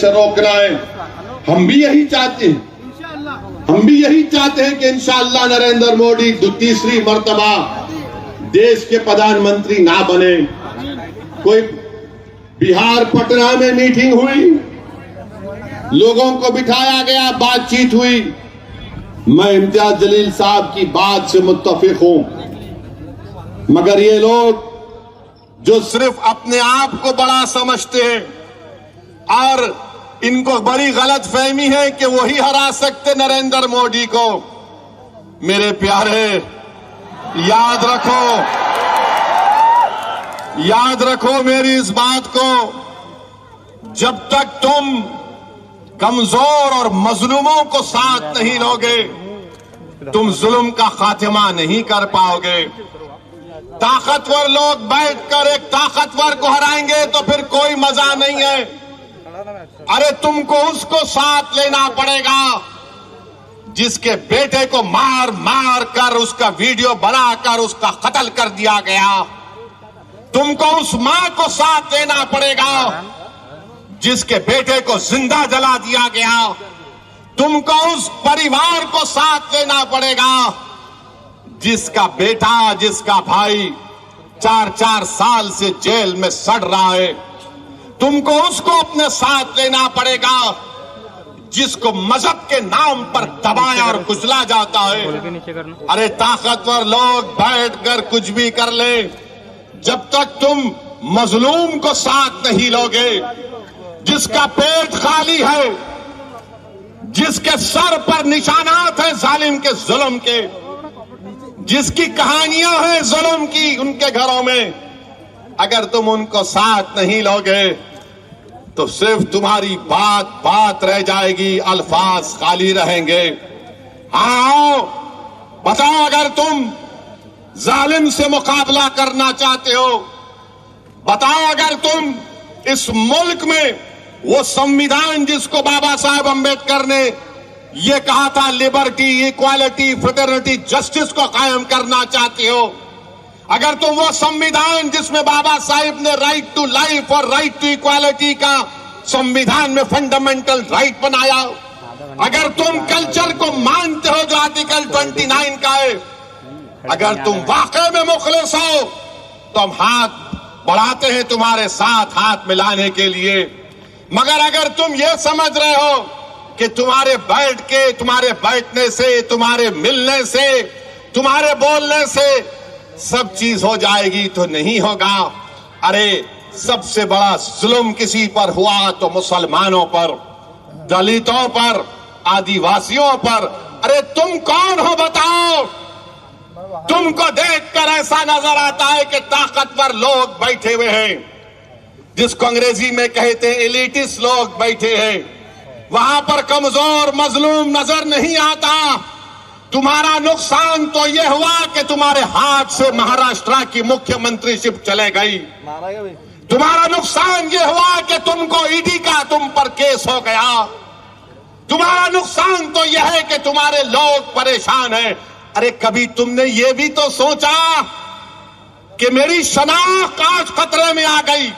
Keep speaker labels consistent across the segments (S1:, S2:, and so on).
S1: से रोकना है। हम भी यही चाहते हैं, हम भी यही चाहते हैं कि इंशाअल्लाह नरेंद्र मोदी तीसरी मर्तबा देश के प्रधानमंत्री ना बने। कोई बिहार पटना में मीटिंग हुई, लोगों को बिठाया गया, बातचीत हुई। मैं इम्तियाज जलील साहब की बात से मुत्तफिक हूं, मगर ये लोग जो सिर्फ अपने आप को बड़ा समझते हैं और इनको बड़ी गलत फहमी है कि वही हरा सकते नरेंद्र मोदी को। मेरे प्यारे, याद रखो मेरी इस बात को, जब तक तुम कमजोर और मजलूमों को साथ नहीं लोगे, तुम जुल्म का खात्मा नहीं कर पाओगे। ताकतवर लोग बैठकर एक ताकतवर को हराएंगे तो फिर कोई मजा नहीं है। अरे तुमको उसको साथ लेना पड़ेगा जिसके बेटे को मार मार कर उसका वीडियो बनाकर उसका कत्ल कर दिया गया। तुमको उस मां को साथ लेना पड़ेगा जिसके बेटे को जिंदा जला दिया गया। तुमको उस परिवार को साथ लेना पड़ेगा जिसका बेटा, जिसका भाई 4-4 साल से जेल में सड़ रहा है। तुमको उसको अपने साथ लेना पड़ेगा जिसको मजहब के नाम पर दबाया और कुचला जाता है। अरे ताकतवर लोग बैठकर कुछ भी कर ले, जब तक तुम मजलूम को साथ नहीं लोगे, जिसका पेट खाली है, जिसके सर पर निशानात हैं जालिम के जुल्म के, जिसकी कहानियां हैं जुल्म की उनके घरों में, अगर तुम उनको साथ नहीं लोगे तो सिर्फ तुम्हारी बात रह जाएगी, अल्फाज खाली रहेंगे। आओ बताओ, अगर तुम जालिम से मुकाबला करना चाहते हो, बताओ अगर तुम इस मुल्क में वो संविधान जिसको बाबा साहब अम्बेडकर ने ये कहा था लिबर्टी, इक्वालिटी, फ्रेटर्निटी, जस्टिस को कायम करना चाहते हो, अगर तुम वो संविधान जिसमें बाबा साहब ने राइट टू लाइफ और राइट टू इक्वालिटी का संविधान में फंडामेंटल राइट बनाया, अगर तुम कल्चर को मानते हो जो आर्टिकल 29 का है, अगर तुम वाकई में मुखलिस हो तो हम हाथ बढ़ाते हैं तुम्हारे साथ हाथ मिलाने के लिए। मगर अगर तुम ये समझ रहे हो कि तुम्हारे बैठने से, तुम्हारे मिलने से, तुम्हारे बोलने से सब चीज हो जाएगी, तो नहीं होगा। अरे सबसे बड़ा जुल्म किसी पर हुआ तो मुसलमानों पर, दलितों पर, आदिवासियों पर। अरे तुम कौन हो बताओ? तुमको देखकर ऐसा नजर आता है कि ताकतवर लोग बैठे हुए हैं, जिसको अंग्रेजी में कहते हैं एलिटिस्ट लोग बैठे हैं। वहां पर कमजोर मजलूम नजर नहीं आता। तुम्हारा नुकसान तो यह हुआ कि तुम्हारे हाथ से महाराष्ट्र की मुख्यमंत्रीशिप चले गई। तुम्हारा नुकसान यह हुआ कि तुमको ईडी का तुम पर केस हो गया। तुम्हारा नुकसान तो यह है कि तुम्हारे लोग परेशान हैं। अरे कभी तुमने ये भी तो सोचा कि मेरी शनाख्त आज खतरे में आ गई,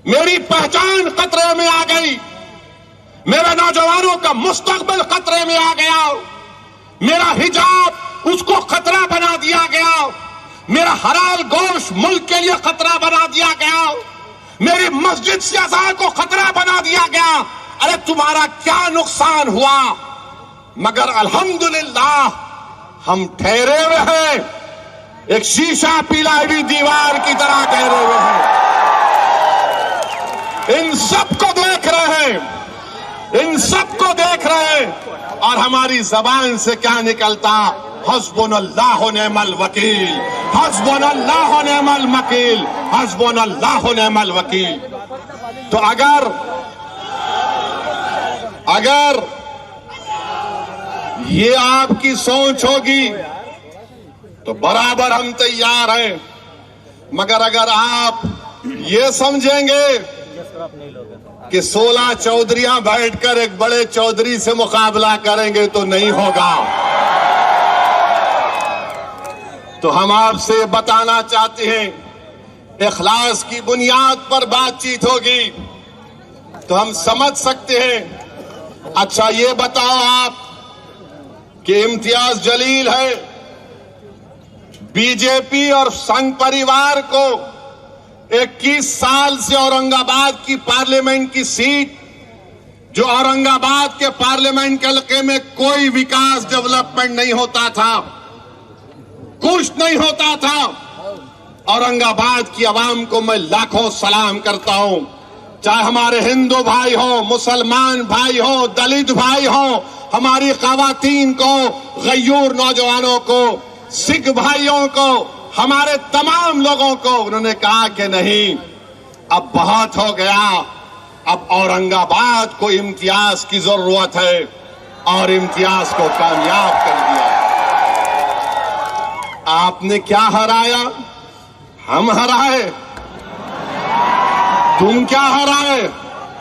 S1: मेरी पहचान खतरे में आ गई, मेरे नौजवानों का मुस्तकबिल खतरे में आ गया, मेरा हिजाब उसको खतरा बना दिया गया, मेरा हलाल गोश्त मुल्क के लिए खतरा बना दिया गया, मेरी मस्जिद से अज़ान को खतरा बना दिया गया। अरे तुम्हारा क्या नुकसान हुआ? मगर अल्हम्दुलिल्लाह हम ठहरे हुए हैं, एक शीशा पिलाई हुई दीवार की तरह ठहरे हुए हैं। इन सबको देख रहे हैं, इन सबको देख रहे हैं। और हमारी जबान से क्या निकलता? हस्बुनल्लाह व निअमल वकील, हस्बुनल्लाह व निअमल वकील, हस्बुनल्लाह व निअमल वकील। तो अगर ये आपकी सोच होगी तो बराबर हम तैयार हैं। मगर अगर आप ये समझेंगे कि 16 चौधरियां बैठकर एक बड़े चौधरी से मुकाबला करेंगे तो नहीं होगा। तो हम आपसे बताना चाहते हैं, इखलास की बुनियाद पर बातचीत होगी, तो हम समझ सकते हैं। अच्छा ये बताओ आप कि इम्तियाज जलील है, बीजेपी और संघ परिवार को 21 साल से औरंगाबाद की पार्लियामेंट की सीट, जो औरंगाबाद के पार्लियामेंट के इलाके में कोई विकास डेवलपमेंट नहीं होता था, कुछ नहीं होता था। औरंगाबाद की आवाम को मैं लाखों सलाम करता हूं, चाहे हमारे हिंदू भाई हो, मुसलमान भाई हो, दलित भाई हो, हमारी खवातीन को, गयूर नौजवानों को, सिख भाइयों को, हमारे तमाम लोगों को। उन्होंने कहा कि नहीं, अब बहुत हो गया, अब औरंगाबाद को इम्तियाज की जरूरत है, और इम्तियाज को कामयाब कर दिया। आपने क्या हराया? हम हराए? तुम क्या हराए?